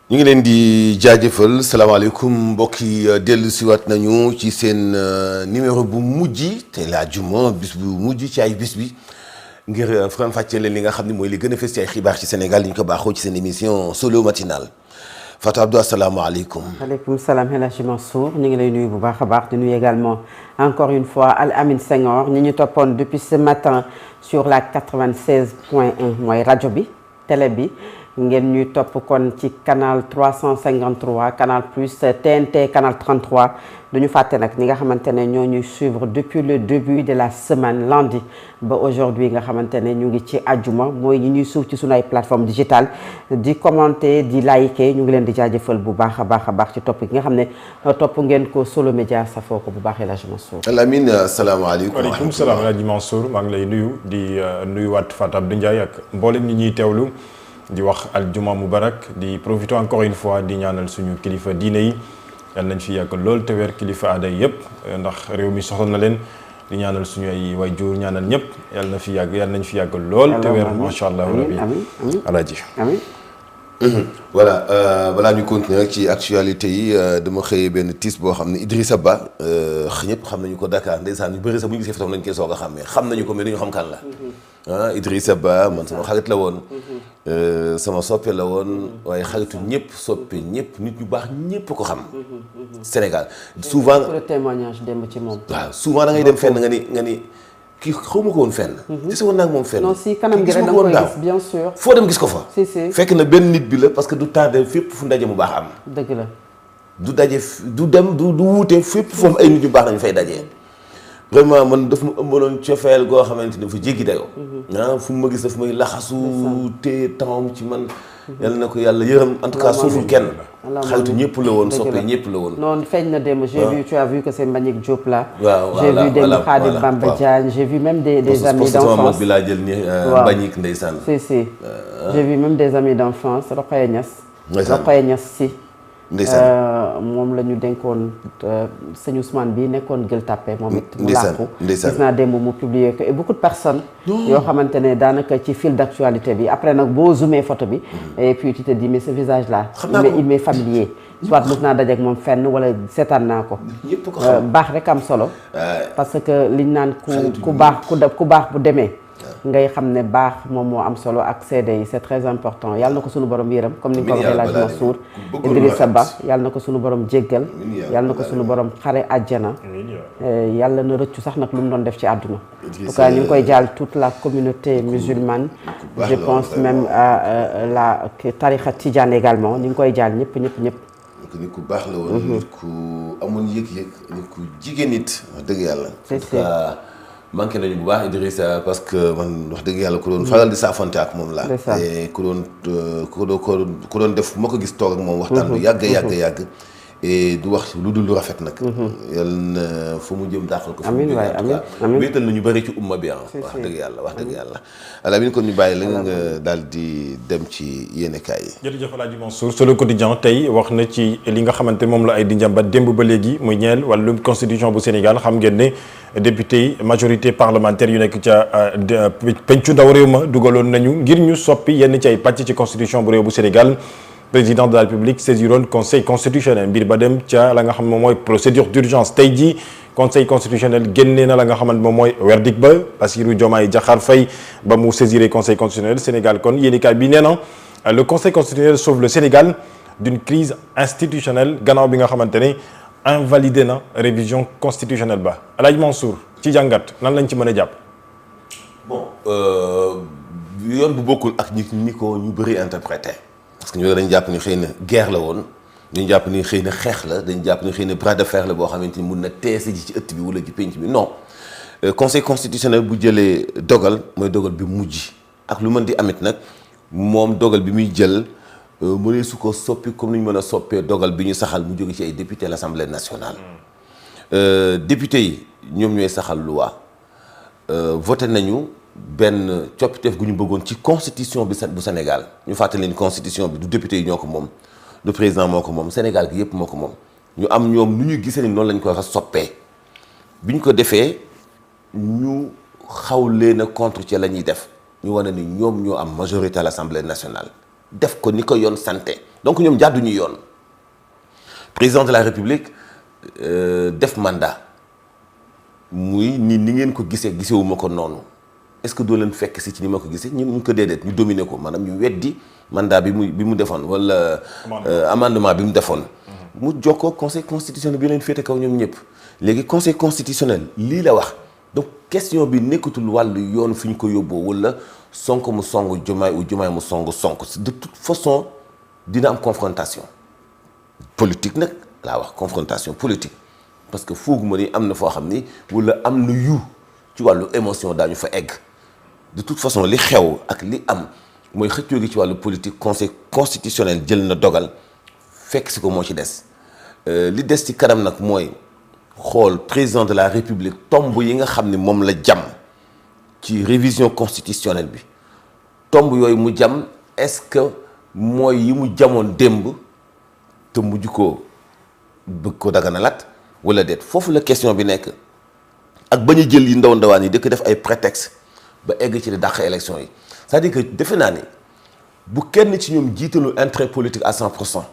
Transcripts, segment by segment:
ñu ngi leen di jaajëfal salaamaaleykum mbokk yi dellu siwaat nañu ci seen numéro bu mujj te la juma bis bu mujj ci ay bis bi ngir faram fàccee leen li nga xam ne mooy li gën a fës ci ay xibaar ci Sénégal li ñu ko baaxoo ci seen émission solo matinal Fatou Abdou asalaamaaleykum. waaleykum salaam El Hadji Mansour ñu ngi lay nuyu bu baax a baax di nuyu également encore une fois Al Amine Senghor ñi ñu toppoon depuis ce matin sur la 96.1 mooy rajo bi télé bi. ngeen ñuy topp kon ci canal 353 canal plus TNT canal 33 duñu fàtte nag ñi nga xamante ne ñoo ñuy suivre depuis le début de la semaine lundi ba aujourd'hui nga xamante ne ñu ngi ci àjjuma mooy ñi ñuy suivre ci sunu ay plateforme digitale di commenter di liker ñu ngi leen di jaajëfal bu baax a baax ci topp gi nga xam ne topp ngeen ko Solo Média safoo ko bu baax El Hadji Mansour. Lamine asalaamaaleykum. waaleykum salaam El Hadji Mansour maa ngi lay nuyu di nuyuwaat Fatou Abdou Ndiaye ak mboolem ñi ñuy teewlu. di wax aljuma mubarak di profiter encore une fois di ñaanal suñu kilifa diine yi yal nañ fi yàgg lool te weer kilifa aada yi yëpp ndax réew mi soxla na leen di ñaanal suñu ay waajur ñaanal ñëpp yal nañ fi yàgg lool te weer macha allah rabbi alaaji voilà balaa ñu continuer rek ci actualité yi dama xëyee benn tiis boo xam ne Idrissa Ba ñëpp xam nañu ko Dakar ndeysaan ñu bëri sax bu ñu gisee fi tam nañ koy soog a xàmmee xam nañu ko mais dañu xam kan la Idrissa Ba man sama xarit la woon sama soppe la woon waaye xaritu ñëpp soppe ñëpp nit ñu baax ñëpp ko xam Sénégal souvent le témoignage démb ci moom waaw souvent da ngay dem fenn nga ni kii xawma ko woon fenn gis woon naa moom fenn non si kanam gi rek da nga koy gis bien sûr foo dem gis ko fa si fekk na benn nit bi la parce que du tardé fépp fu ndaje mu baax am dëgg la du daje du dem du wuute fépp foofu ay nit ñu baax nañu fay dajee vraiment man daf ma ëmbaloon cofeel goo xamante ni dafa jéggi dayoo fu mu ma gis daf may laxasu te temps ci man yàlla na ko yàlla yërëm en tout cas suuful kenn xaritu ñëpp la woon soppe ñëpp la woon non feeñ na démb j'ai vu tu as vu que c'est Mbagnick Diop là waaw j'ai vu démb Khadim Bamba Diagne j'ai vu même des amis d'enfance bi laa jël ni Mbagnick ndeysaan si j'ai vu même des amis d'enfance Rokhaya Niass si moom la ñu dénkoon sëñ Ousmane bi nekkoon Gueule Tapée moom it mu làqu gis naa démb mu publier ko et beaucoup de personnes yoo xamante ne daanaka ci fil d'actualité bi après nag boo zoomé photo bi et puis tu te dis mais ce visage là il m'est familier soit mës naa dajeek moom fenn wala seetaan naa ko baax rek am solo parce que liñ naan ku baax bu demee ngay xam ne baax moom moo am solo ak seede yi c'est très important yàlla na ko sunu borom yërëm comme ni nga ko waxee El Hadji Mansour Idrissa Ba yàlla na ko sunu borom jéggal yàlla na ko sunu borom xare àjjana yàlla na rëccu sax nag lu mu doon def ci àdduna en tout cas ñu ngi koy jaal toute la communauté musulmane je pense même la tarixa tidiane également ñu ngi koy jaal ñëpp nit ku baax la woon nit ku amoon yëg-yëg nit ku jigéen nit wax dëgg yàlla manqué nañu bu baax Idrissa parce que man wax dëgg yàlla ku doon faral di saafante ak moom la et ku doon def fu ma ko gis toog ak moom waxtaan lu yàgg et du wax lu dul lu rafet nag yàlla na fu mu jëm dàqal ko fu mu jógee wéetal nañu bëri ci umma bi wax dëgg yàlla Alamine kon ñu bàyyi la nga daal di dem ci yéenekaay yi jërëjëf El Hadji Mansour sur le quotidien tey wax na ci li nga xamante moom la ay di njàmbat démb ba léegi muy ñeel wàllum constitution bu Sénégal xam ngeen ne député yi majorité parlementaire yu nekk ca pencu ndaw réew ma dugaloon nañu ngir ñu soppi yenn ci ay pàcc ci constitution bu réew bu Sénégal président de la République saisiroon conseil constitutionnel mbir ba dem ca la nga xam moom mooy procédure d'urgence tey jii conseil constitutionnel génnee na la nga xamante moom mooy verdict ba Bassirou Diomaye Diakhar Faye ba mu saisiré conseil constitutionnel Sénégal kon yéenekaay bi nee na le conseil constitutionnel sauve le Sénégal d'une crise institutionnelle gannaaw bi nga xamante ne invalidé na révision constitutionnelle ba El Hadji Mansour ci jàngat nan lañ ci mën a jàpp bon yoon bu bokkul ak ñi ko ñu bëri interprété parce que ñoo dañu jàpp ni xëy na guerre la woon dañu jàpp ni xëy na xeex la dañu jàpp ni xëy na bras de fer la boo xamante ni mun na teese ji ci ëtt bi wala ci penc bi non conseil constitutionnel bu jëlee dogal mooy dogal bi mujj ak lu mën di amit nag moom dogal bi muy jël mënee su ko soppi comme ni ñu mën a soppee dogal bi ñu saxal mu jóge ci ay député à l'Assemblée nationale député yi ñoom ñooy saxal loi voté nañu benn coppiteef gu ñu bëggoon ci constitution bi bu Sénégal ñu fàttali ni constitution bi du député yi ñoo ko moom du président moo ko moom Sénégal gi yëpp moo ko moom ñu am ñoom nu ñu gisee ni noonu lañ ko war a soppee bi ñu ko defee ñu xaw leen a contre ci la ñuy def ñu wane ni ñoom ñoo am majorité à l'Assemblée nationale def ko ni ko yoon santé donc ñoom jàdduñu yoon président de la république def mandat muy ni ngeen ko gisewuma ko noonu est-ce que doo leen fekk si ci ni ma ko gisee ñu ko déedéet ñu dominer ko maanaam ñu weddi mandat bi mu defoon wala amendement bi mu defoon mu jokkoo conseil constitutionnel bi leen féete kaw ñoom ñëpp léegi conseil constitutionnel lii la wax donc question bi nekkatul wàllu yoon fi ñu ko yóbboo wala Sonko mu song Diomaye ou Diomaye mu song Sonko de toute façon dina am confrontation politique nag laa wax confrontation politique parce que fooguma ni am na foo xam ni wala am na yu ci wàllu émotion daañu fa egg de toute façon li xew ak li am mooy xëccoo gi ci wàllu politique conseil constitutionnel jël na dogal fekk si ko moo ci des li des ci kanam nag mooy xool président de la république tomb yi nga xam ni moom la jam ci révision constitutionnelle bi tomb yooyu mu jam est-ce que mooy yi mu jamoon démb te mujj ko bëgg ko daganalat wala déet foofu la question bi nekk ak bañ a jël yi ndaw ndawaan yi dëkk def ay prétexte ba egg ci di dàq élection yi c'est-à-dire que defe naa ni bu kenn ci ñoom jiitalu intérêt politique à 100%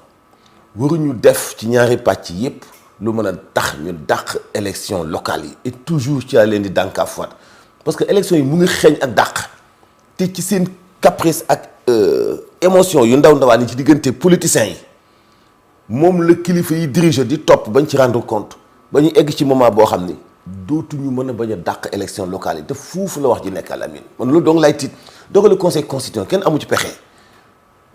waruñu def ci ñaari pàcc yépp lu mën a tax ñu dàq élection locale yi et toujours ci leen di dànkaafuwaat parce que élection yi mu ngi xeeñ ak dàq te ci seen caprice ak émotion yu ndaw ndawaan yi ci diggante politiciens yi moom la kilifa yi diriger di topp bañ ci rendre compte ba ñu egg ci moment boo xam ni dootuñu mën a bañ a dàq élection locale yi te foofu la wax ji nekk Lamine man loolu donc lay tiit dogalu conseil constitutionnel kenn amu ci pexe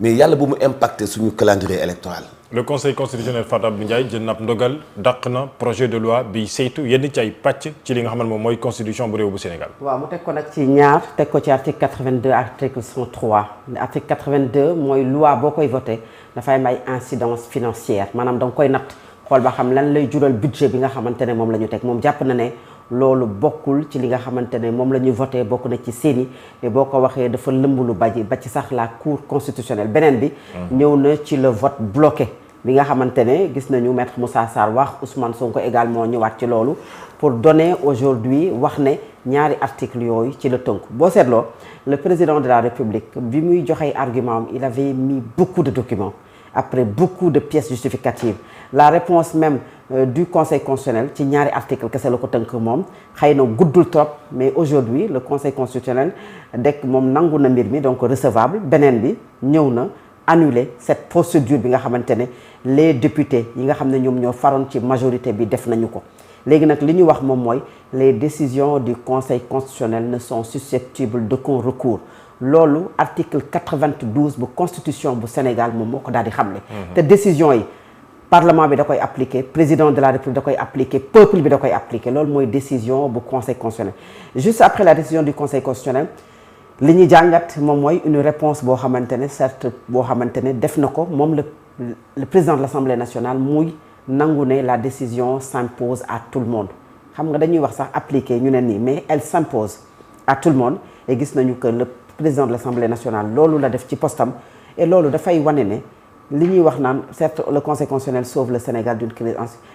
mais yàlla bu mu impacté suñu calendrier électoral. le conseil constitutionnel Fatou Abdou Ndiaye jël na ab ndogal dàq na projet de loi bi saytu yenn ci ay pàcc ci li nga xam ne moom mooy constitution bu réew bu Sénégal. waaw mu teg ko nag ci ñaar teg ko ci article 82 article 103 article 82 mooy loi boo koy voté dafay am ay incidence financière maanaam da nga koy natt xool ba xam lan lay jural budget bi nga xamante ne moom la ñu teg moom jàpp na ne loolu bokkul ci li nga xamante ne moom la ñuy voté bokk na ci seeni et boo ko waxee dafa lëmb lu ba ci sax la cour constitutionnelle beneen bi ñëw na ci le vote bloqué bi nga xamante ne gis nañu maître Moussa Sarr wax Ousmane Sonko également ñëwaat ci loolu pour donner aujourd'hui wax ne ñaari article yooyu ci la tënk boo seetloo le président de la République bi muy joxee argument am il avait mis beaucoup de documents après beaucoup de pièces justificatives la réponse même du conseil constitutionnel ci ñaari article kese la ko tënk moom xëy na guddul trop mais aujourd'hui le conseil constitutionnel dekk moom nangu na mbir mi donc recevable beneen bi ñëw na annuler cette procédure bi nga xamante ne les députés yi nga xam ne ñoom ñoo faroon ci majorité bi def nañu ko léegi nag li ñu wax moom mooy les décisions du conseil constitutionnel ne sont susceptibles d'aucun recours loolu article 92 bu constitution bu Sénégal moom moo ko daal di xamle te décision yi parlement bi da koy appliquer président de la république da koy appliquer peuple bi da koy appliquer loolu mooy décision bu conseil constitutionnel juste après la décision du conseil constitutionnel li ñu jàngat moom mooy une réponse boo xamante ne certes boo xamante ne def na ko moom le président de l'Assemblée nationale muy nangu ne la décision s'impose à tout le monde xam nga dañuy wax sax appliquer ñu ne nii mais elle s'impose à tout le monde et gis nañu que le président de l'Assemblée nationale loolu la def ci postam et loolu dafay wane ne li ñuy wax naan certes le conseil constitutionnel sauve le Sénégal d'une crise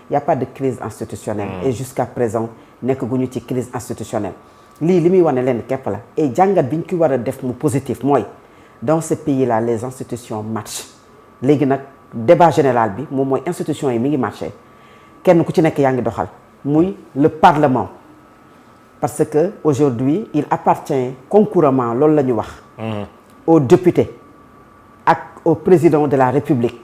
il n'y a pas de crise institutionnelle et jusqu'à présent nekk guñu ci crise institutionnelle lii li muy wane leen képp la et jàngat bi ñu ki war a def mu positif mooy dans ce pays là les institutions marchent léegi nag débat général bi moom mooy institution yi mi ngi marché kenn ku ci nekk yaa ngi doxal muy le parlement parce que aujourd'hui il appartient concouramment loolu la ñu wax aux députés ak au président de la République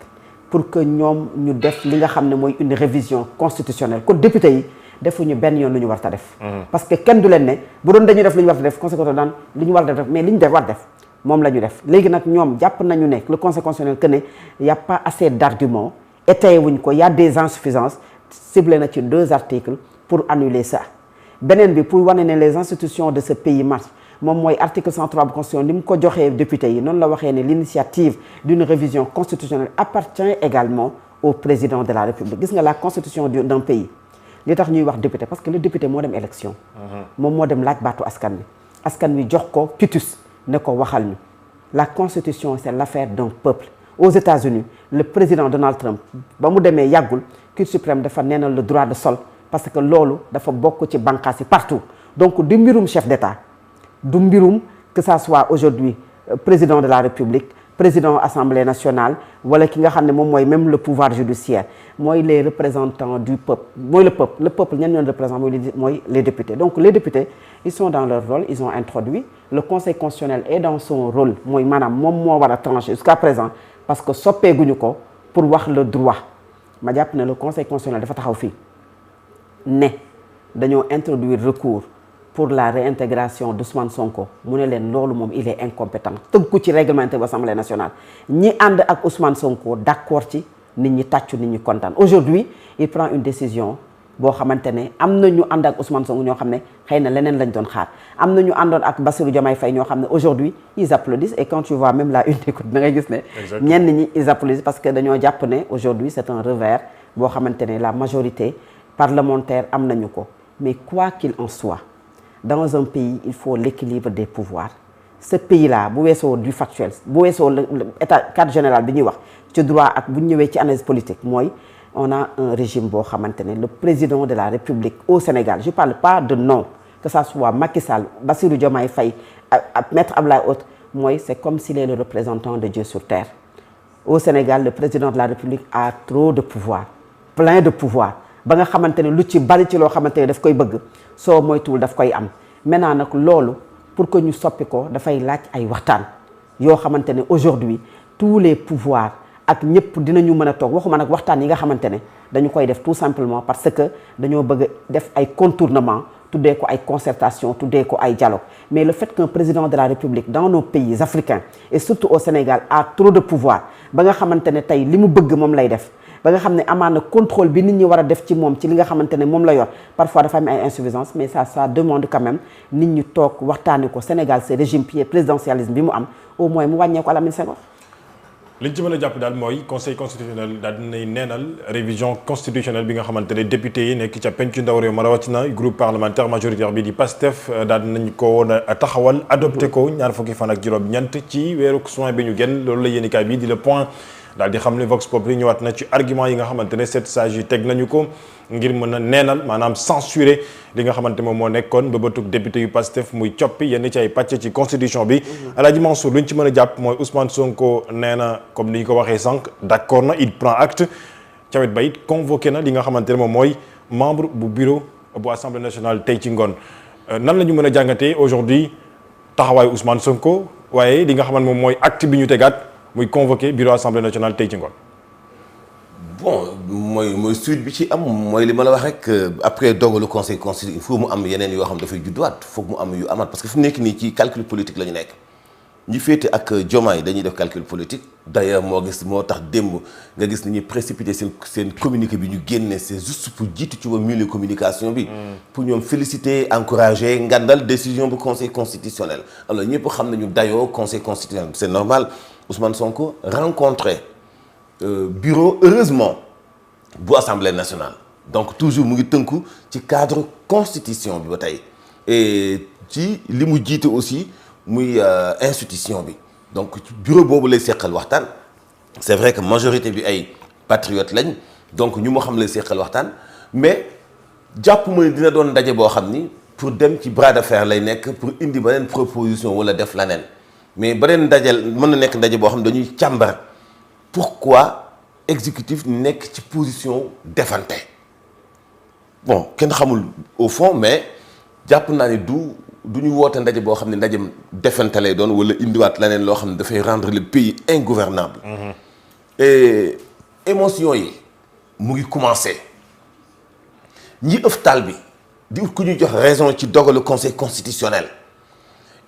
pour que ñoom ñu def li nga xam ne mooy une révision constitutionnelle kon député yi defuñu benn yoon lu ñu war ta def parce que kenn du leen ne bu doon dañuy def li ñu war ta def conséquence daan li ñu war def mais li ñu def war def moom la ñu def léegi nag ñoom jàpp nañu ne le conseil constitutionnel que ne y a pas assez d'arguments étayé wuñ ko y a des insuffisances ciblé na ci 2 articles pour annuler ça beneen bi pour wane ne les institutions de ce pays marchent moom mooy article 103 bu constitution ni mu ko joxee député yi noonu la waxee ne l'initiative d'une révision constitutionnelle appartient également au président de la République gis nga la constitution d'un pays li tax ñuy wax député parce que le député moo dem élection moom moo dem laaj baatu askan wi jox ko quitus ne ko waxal ñu la constitution c'est l'affaire d'un peuple aux États-Unis le président Donald Trump ba mu demee yàggul Cour suprême dafa neenal le droit de sol parce que loolu dafa bokk ci bànqaas yi partout donc du mbirum chef d'État du mbirum que ça soit aujourd'hui président de la République président assemblée nationale wala ki nga xam ne moom mooy même le pouvoir judiciaire mooy les représentants du peuple mooy le peuple ñan ñoon représente mooy les députés. Donc les députés ils sont dans leur rôle, ils ont introduit, le conseil constitutionnel est dans son rôle mooy maanaam moom moo war a trancher jusqu'à présent parce que soppeeguñu ko pour wax le droit. ma jàpp ne le conseil constitutionnel dafa taxaw fii ne dañoo introduire recours pour la réintégration d'Ousmane Sonko mu ne leen loolu moom il est incompétent tëggu ci règlement intérieur Assemblée nationale ñi ànd ak Ousmane Sonko d'accord ci nit ñi tàccu nit ñi kontaan. Aujourd'hui il prend une décision boo xamante ne am na ñu ànd ak Ousmane Sonko ñoo xam ne xëy na leneen lañ doon xaar am na ñu àndoon ak Bassirou Diomaye Faye ñoo xam ne aujourd'hui ils applaudissent et quand tu vois même la une d'écoute da ngay gis ne ñenn ñi ils applaudissent parce que dañoo jàpp ne aujourd'hui c'est un revers boo xamante ne la majorité parlementaire am nañu ko. Mais quoi qu'il en soit dans un pays il faut l'équilibre des pouvoirs. Ce pays-là bu weesoo du factuel bu weesoo état cadre général bi ñuy wax ci droit ak bu ñu ñëwee ci analyse politique mooy on a un régime boo xamante ne le président de la République au Sénégal je parle pas de nom que ça soit Macky Sall Bassirou Diomaye Faye ak Maître Abdoulaye Wade mooy c'est comme s'il est le représentant de Dieu sur terre. Au Sénégal le président de la République a trop de pouvoir plein de pouvoir ba nga xamante ne lu ci bari ci loo xamante ne daf koy bëgg soo moytuwul daf koy am maintenant nag loolu pour que ñu soppi ko dafay laaj ay waxtaan yoo xamante ne aujourd'hui tous les pouvoirs ak ñëpp dinañu mën a toog waxuma nag waxtaan yi nga xamante ne dañu koy def tout simplement parce que dañoo bëgg def ay contournement tuddee ko ay concertation tuddee ko ay dialogue mais le fait qu'un président de la République dans nos pays africains et surtout au Sénégal a trop de pouvoir ba nga xamante ne tey li mu bëgg moom lay def ba nga xam ne amaana contrôle bi nit ñi war a def ci moom ci li nga xamante ne moom la yor parfois dafa am ay insuffisance mais ça demande quand même nit ñi toog waxtaane ko Sénégal c'est régime présidentialisme bi mu am au moins mu wàññee ko à la mine Senghor. li ñu ci mën a jàpp daal mooy conseil constitutionnel daal dinay neenal révision constitutionnelle bi nga xamante ne député yi nekk ca pencu ndaw réew ma rawatina groupe parlementaire majoritaire bi di PASTEF daal dinañ ko woon a taxawal adopté ko ñaar fukki fan ak juróom-ñeent ci weeru juin bi ñu génn loolu la yéenekaay bi di Le Point daal di xam ne Vox Populi ñëwaat na ci argument yi nga xamante ne 7 sages yi teg nañu ko ngir mën a neenal maanaam censurer li nga xamante moom moo nekkoon ba bëtug député yu Pastef muy coppi yenn ci ay pàcc ci constitution bi. Alaaji Mansour lu ñu ci mën a jàpp mooy Ousmane Sonko nee na comme ni ñu ko waxee sànq d'accord na il prend acte ca wet ba it convoqué na li nga xamante ne moom mooy membre bu bureau bu assemblée nationale tey ci ngoon nan la ñu mën a jàngatee aujourd'hui taxawaayu Ousmane Sonko waaye li nga xamante moom mooy acte bi ñu tegaat. muy convoqué bureau assemblée nationale tey ci ngoon. bon mooy suite bi ci am mooy li ma la wax rek après dogalu conseil constitutionnel il faut mu am yeneen yoo xam dafay judduwaat foog mu am yu amaat parce que fi mu nekk nii ci calcul politique la ñu nekk ñi féete ak Diomaye dañuy def calcul politique d'ailleurs moo tax démb nga gis ni ñuy précipité seen communiqué bi ñu génne c'est juste pour jiitu ci wa milieu communication bi. pour ñoom féliciter encourager ngandal décision bu conseil constitutionnel alors ñëpp xam nañu dayoo conseil constitutionnel c'est normal. Ousmane Sonko rencontré bureau heureusement bu assemblée nationale donc toujours mu ngi tënku ci cadre constitution bi ba tey et ci li mu jiite aussi muy institution bi donc ci bureau boobu lay seqal waxtaan c'est vrai que majorité bi ay patriotes lañ donc ñu moo xam lay seqal waxtaan mais jàpp ma ne dina doon ndaje boo xam ni pour dem ci bras de fer lay nekk pour indi beneen proposition wala def leneen. mais beneen ndajel mën na nekk ndaje boo xam ne dañuy càmbar pourquoi exécutif nekk ci position defante bon kenn xamul au fond mais jàpp naa ni du ñu woote ndaje boo xam ne ndajem defante lay doon wala indiwaat leneen loo xam ne dafay rendre le pays ingouvernable. Et émotion yi mu ngi commencer ñi ëf taal bi di ku ñu jox raison ci dogalu conseil constitutionnel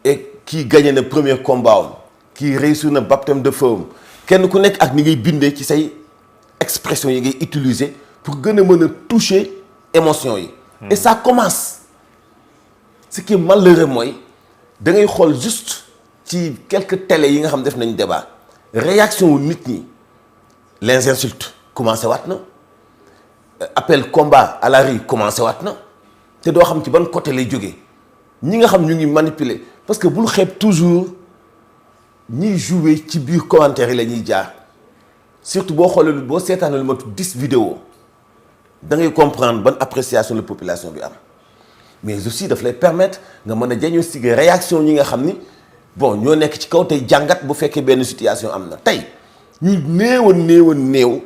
et kii gagné na premier combat am kii réussir na baptême de feu kenn ku nekk ak ni ngay bindee ci say expression yi ngay utiliser pour gën a mën a toucher émotion yi. et ça commence ce qui est malheureux mooy da ngay xool juste ci quelques télé yi nga xam def nañ débat réaction wu nit ñi les insultes commencé waat na appel combat à la rue commencé waat na te doo xam ci ban côté lay jógee ñi nga xam ñu ngi manipuler. parce que bul xeeb toujours ñiy jouer ci biir commentaire yi la ñuy jaar surtout boo xoolee boo seetaanee lu matu 10 vidéos da ngay comprendre ban appréciation la population bi am mais aussi daf lay permettre nga mën a diagnostiquer réaction ñi nga xam ni bon ñoo nekk ci kaw tey jàngat bu fekkee benn situation am na tey ñu néew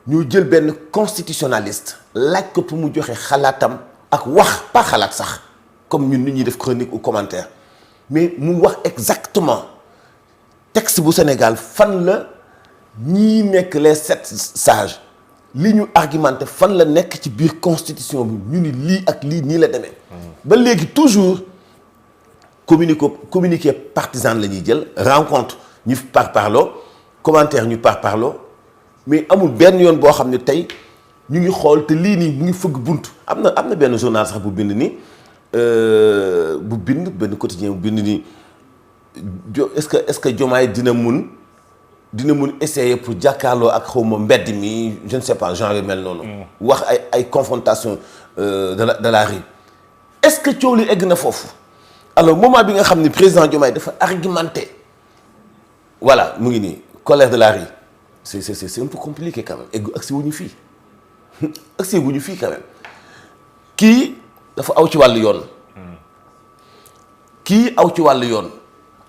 ñu jël benn constitutionnaliste laaj ko pour mu joxe xalaatam ak wax pas xalaat sax comme ñun nit ñuy def chronique ou commentaire mais mu wax exactement texte bu Sénégal fan la ñii nekk les 7 sages li ñu argumenté fan la nekk ci biir constitution bi ñu ni lii ak lii nii la demee. ba léegi toujours communiqué partisan la ñuy jël rencontre ñu parparloo commentaire ñu parparloo mais amul benn yoon boo xam ne tey ñu ngi xool te lii nii mu ngi fëgg bunt am na benn journal sax bu bind ni benn quotidien bu bind ni est-ce que Diomaye dina mun essayer pour jàkkaarloo ak xawma mbedd mi je ne sais pas genre yu mel noonu. wax ay confrontation de la rue. est-ce que coow li egg na foofu alors moment bi nga xam ne président Diomaye dafa argumenté voilà mu ngi nii colère de la rue c'est un peu compliqué quand même egg agsi wuñu fii agsi wuñu fii quand même kii dafa aw ci wàllu yoon. kii aw ci wàllu yoon.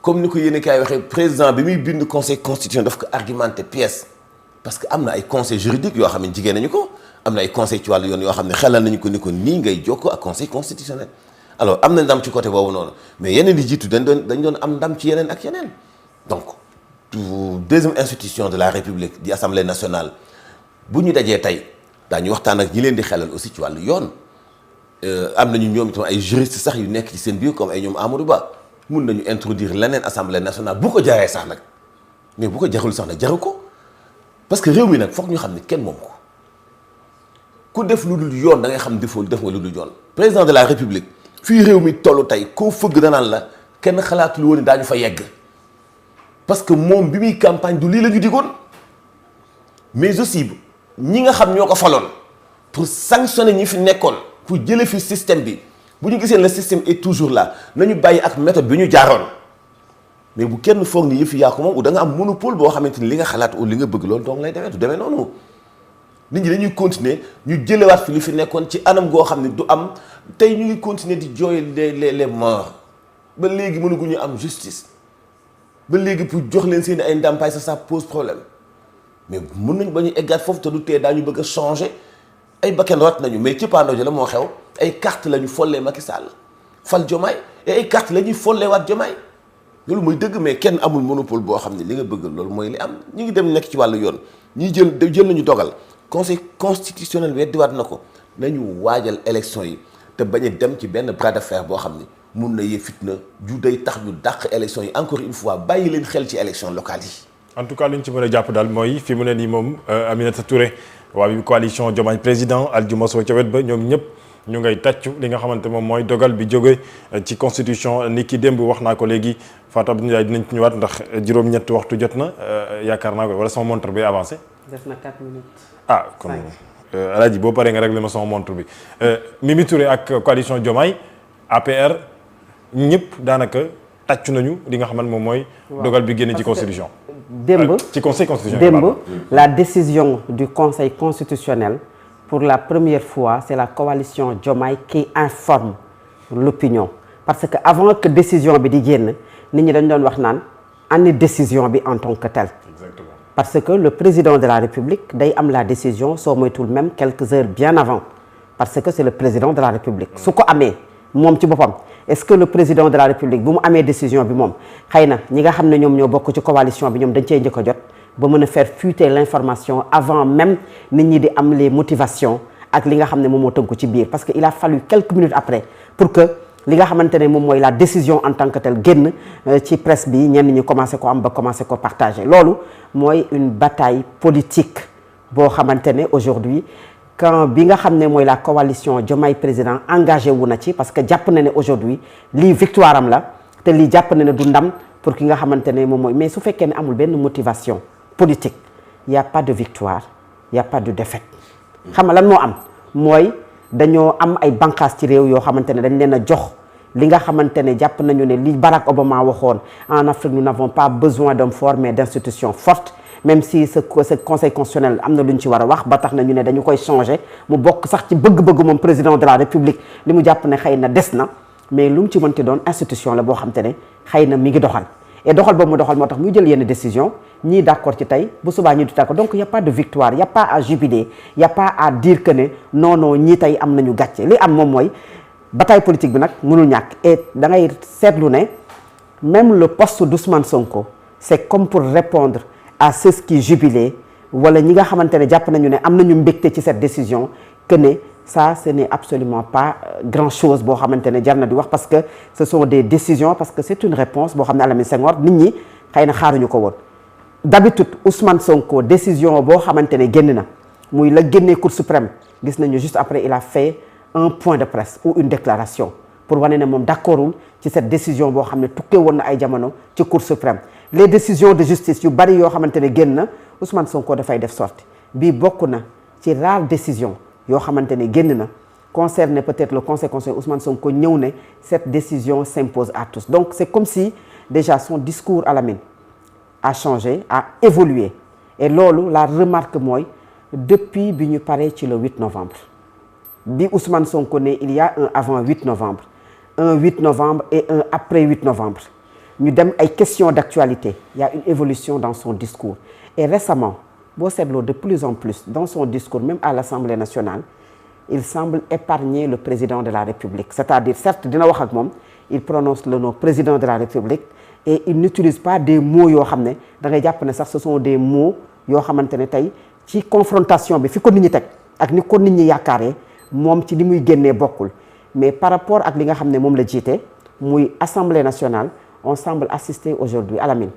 comme ni ko yéen kaay waxee président bi muy bind conseil constitutionnel daf ko argumenté pièce parce que am na ay conseil juridique yoo xam ne jigéen nañu ko am na ay conseil ci wàllu yoon yoo xam ne xelal nañu ko ni ko nii ngay jokkoo ak conseil constitutionnel alors am na ndam ci côté boobu noonu mais yeneen di jiitu dañ doon am ndam ci yeneen ak yeneen donc deuxième institution de la république di assemblée nationale bu ñu dajee tey daañu waxtaan ak ñi leen di xelal aussi ci wàllu yoon am nañu ñoom itam ay juristes sax yu nekk ci seen biir comme ay ñoom Amadou Ba mun nañu introduire leneen assemblée nationale bu ko jaree sax nag mais bu ko jarul sax nag jaru ko parce que réew mi nag foog ñu xam ne kenn moom ko ku def lu dul yoon da ngay xam def nga lu dul yoon. président de la république fii réew mi tollu tey koo fëgg danaan la kenn xalaatul woon ni daañu fa yegg parce que moom bi muy campagne du lii la ñu digoon mais aussi ñi nga xam ñoo ko faloon pour sanctionner ñi fi nekkoon pour jële fi système bi. bu ñu gisee le système est toujours là nañu bàyyi ak méthode bi ñu jaaroon mais bu kenn foog ni yëf yaa ko moom da nga am monopole boo xamante ni li nga xalaat ou li nga bëgg loolu donc lay demee du demee noonu nit ñi dañuy continuer ñu jëlewaat fi li fi nekkoon ci anam goo xam ne du am tey ñu ngi continuer di jooy les morts ba léegi mënaguñu am justice ba léegi pour jox leen seen ay ndàmpaay ça pose problème mais mën nañ ba ñu eggaat foofu te du tee daañu bëgg a changer ay bakkan rot nañu mais ci pandaw ji la moo xew ay carte la ñu follee Macky Sall fal Diomaye et ay carte la ñuy follee waat Diomaye loolu mooy dëgg mais kenn amul monopole boo xam ne li nga bëgg loolu mooy li am ñu ngi dem nekk ci wàllu yoon ñi jël nañu dogal conseil constitutionnel weddiwaat na ko nañu waajal élection yi te bañ a dem ci benn bras de fer boo xam ne mun na yee fitna ju day tax ñu dàq élection yi encore une fois bàyyi leen xel ci élection locale yi. en tout cas li ñu ci mën a jàpp daal mooy fi mu ne nii moom Aminata Touré waa bi coalition Diomaye président Aldiouma Sow ca wet ba ñoom ñëpp ñu ngay tàccu li nga xamante moom mooy dogal bi jóge ci constitution ni ki démb wax naa ko léegi Fatou Abdou Ndiaye dinañ ci ñëwaat ndax juróom-ñetti waxtu jot na yaakaar naa ko wala sama montre bi avancé. def na 4 minutes. ah kon Alaaji boo paree nga réglé ma sama montre bi Mimi Touré ak coalition Diomaye APR ñëpp daanaka tàccu nañu li nga xamante moom mooy. dogal bi génne ci constitution. démb ci conseil constitutionnel démb la décision du conseil constitutionnel pour la première fois c'est la coalition Diomaye qui informe l'opinion parce que avant que décision bi di génn nit ñi dañ doon wax naan ani décision bi en tant que telle. Exactement. parce que le président de la République day am la décision soo moytul même quelques heures bien avant parce que c'est le président de la République su ko amee moom ci boppam est-ce que le président de la République bu mu amee décision bi moom xëy na ñi nga xam ne ñoom ñoo bokk ci coalition bi ñoom dañ cee njëkk a jot ba mën a faire fuiter l'information avant même nit ñi di am les motivations ak li nga xam ne moom moo tënku ci biir parce que il a fallu quelques minutes après pour que li nga xamante ne moom mooy la décision en tant que telle génn ci presse bi ñenn ñi commencé ko am ba commencé ko partager loolu mooy une bataille politique boo xamante ne aujourd'hui quand bi nga xam ne mooy la coalition Diomaye président engagé wu na ci parce que jàpp na ne aujourd'hui lii victoire am la te lii jàpp na ne du ndam pour ki nga xamante ne moom mooy mais su fekkee ne amul benn motivation politique il y a pas de victoire il y a pas de défaite xam nga lan moo am mooy dañoo am ay bànqaas ci réew yoo xamante ne dañ leen a jox li nga xamante ne jàpp nañu ne li Barack Obama waxoon en Afrique nous n'avons pas besoin d'hommes forts mais d'institutions fortes même si ce conseil constitutionnel am na lu ñu ci war a wax ba tax na ñu ne dañu koy changer mu bokk sax ci bëgg-bëgg moom président de la République li mu jàpp ne xëy na des na mais lu mu ci mënti doon institution la boo xam te ne xëy na mi ngi doxal et doxal boobu mu doxal moo tax muy jël yenn décision ñii d'accord ci tey bu subaa ñii du d'accord donc y a pas de victoire y a pas à jubiler y a pas à dire que ne non non ñii tey am nañu gàcce li am moom mooy bataille politique bi nag mënul ñàkk et da ngay seetlu ne même le poste d'Ousmane Sonko c'est comme pour répondre à ceux qui jubilaient wala ñi nga xamante ne jàpp nañu ne am nañu mbégte ci cette décision que ne ça ce n'est absolument pas grand chose boo xamante ne jar na di wax parce que ce sont des décisions parce que c'est une réponse boo xam ne Alamine Senghor nit ñi xëy na xaaruñu ko woon d'habitude Ousmane Sonko décision boo xamante ne génn na muy la génnee Cour suprême gis nañu juste après il a fait un point de presse ou une déclaration pour wane ne moom d'accordul ci cette décision boo xam ne tukkee woon na ay jamono ci Cour suprême les décisions de justice yu bari yoo xamante ne génn na Ousmane Sonko dafay def sortie bii bokk na ci rare décision yoo xamante ne génn na concerne peut-être le conseil constitutionnel Ousmane Sonko ñëw ne cette décision s'impose à tous donc c'est comme si déjà son discours à Lamine a changé a évolué et loolu la remarque mooy depuis bi ñu paree ci le 8 novembre bi Ousmane Sonko ne il y a un avant 8 novembre un 8 novembre et un après 8 novembre ñu dem ay questions d'actualité il y a une évolution dans son discours et récemment boo seetloo de plus en plus dans son discours même à l'Assemblée nationale il semble épargner le président de la République c'est-à-dire certes dina wax ak moom il prononce le nom président de la République et il n'utilise pas des mots yoo xam ne da ngay jàpp ne sax ce sont des mots yoo xamante ne tey ci confrontation bi fi ko nit ñi teg ak ni ko nit ñi yaakaaree moom ci li muy génnee bokkul mais par rapport ak li nga xam ne moom la jiite muy Assemblée nationale on semble assister aujourd'hui à Lamine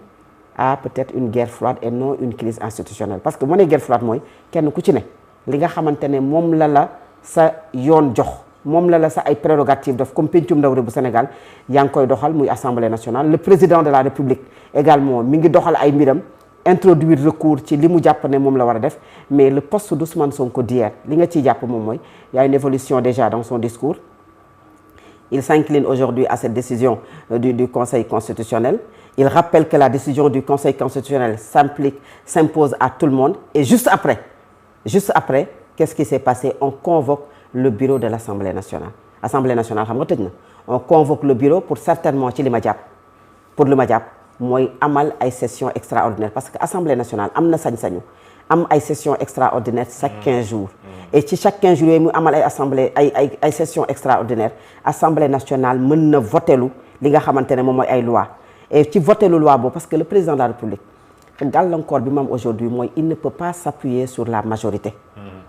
à peut-être une guerre froide et non une crise institutionnelle parce que mu ne guerre froide mooy kenn ku ci ne li nga xamante ne moom la sa yoon jox moom la sa ay prérogatives def comme pencum ndaw réew bu Sénégal yaa ngi koy doxal muy Assemblée nationale le président de la République également mi ngi doxal ay mbiram introduire recours ci li mu jàpp ne moom la war a def mais le poste d'Ousmane Sonko d'hier li nga ciy jàpp moom mooy y a une évolution déjà dans son discours il s'incline aujourd'hui à cette décision du Conseil constitutionnel il rappelle que la décision du Conseil constitutionnel s'impose à tout le monde et juste après qu'est-ce qui s'est passé on convoque le bureau de l'Assemblée nationale Assemblée nationale xam nga tëj na on convoque le bureau pour certainement ci li ma jàpp pour li ma jàpp mooy amal ay sessions extraordinaires parce que Assemblée nationale am na sañ-sañu am ay sessions extraordinaires chaque 15 jours et ci chaque 15 jours yooyu mu amal ay sessions extraordinaires Assemblée nationale mën na votelu li nga xamante ne moom mooy ay loi et ci votelu loi boobu parce que le président de la République gàllankoor bi mu am aujourd'hui mooy il ne peut pas s'appuyer sur la majorité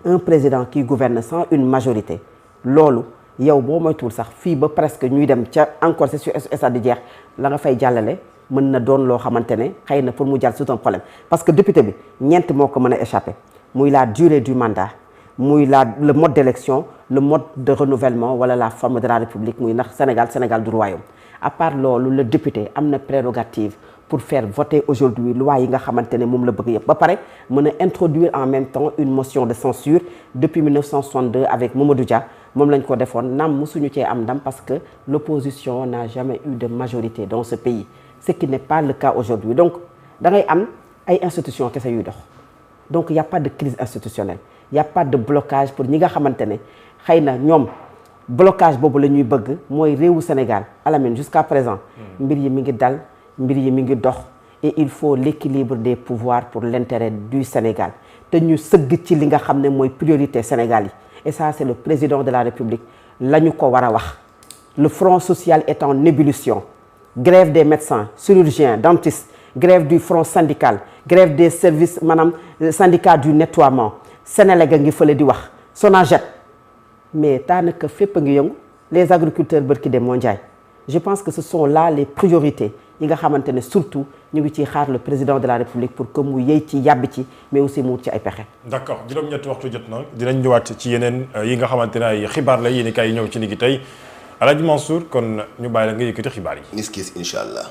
un président qui gouverne sans une majorité loolu yow boo moytuwul sax fii ba presque ñuy dem ca encore session stade di jeex la nga fay jàllale mën na doon loo xamante ne xëy na pour mu jàll c'est un problème parce que député bi ñeent moo ko mën a échapper muy la durée du mandat muy le mode d'élection le mode de renouvellement wala la forme de la République muy ndax Sénégal du royaume à part loolu le député am na prérogative pour faire voter aujourd'hui loi yi nga xamante ne moom la bëgg yëpp ba pare mën a introduire en même temps une motion de censure depuis 1962 avec Mamadou Dia moom lañ ko defoon naam mosuñu cee am ndam parce que l'opposition n'a jamais eu de majorité dans ce pays ce qui n'est pas le cas aujourd'hui donc da ngay am ay institutions kese yuy dox donc il y a pas de crise institutionnelle il y a pas de blocage pour ñi nga xamante ne xëy na ñoom blocage boobu la ñuy bëgg mooy réewu Sénégal Alamine jusqu'à présent mbir yi mi ngi dal mbir yi mi ngi dox et il faut l'équilibre des pouvoirs pour l'intérêt du Sénégal te ñu sëgg ci li nga xam ne mooy priorité Sénégal yi et ça c'est le président de la République la ñu ko war a wax le front social est en ébullition grève des médecins chirurgiens dentistes grève du front syndical grève des services maanaam syndicat du nettoiement Sénélec a ngi fële di wax Sonaged mais daanaka fépp a ngi yëngu les agriculteurs bërki dem moo njaay je pense que ce sont là les priorités yi nga xamante ne surtout ñu ngi ciy xaar le président de la République pour que mu yey ci yàbbi ci mais aussi mu wut ci ay pexe. d'accord juróom-ñetti waxtu jot na dinañ ñëwaat ci yeneen yi nga xamante ne ay xibaar la yéen i kay ñëw ci ni gi tey Alaaji Mansour kon ñu bàyyi la nga yëkkati xibaar yi. Niskis incha allah.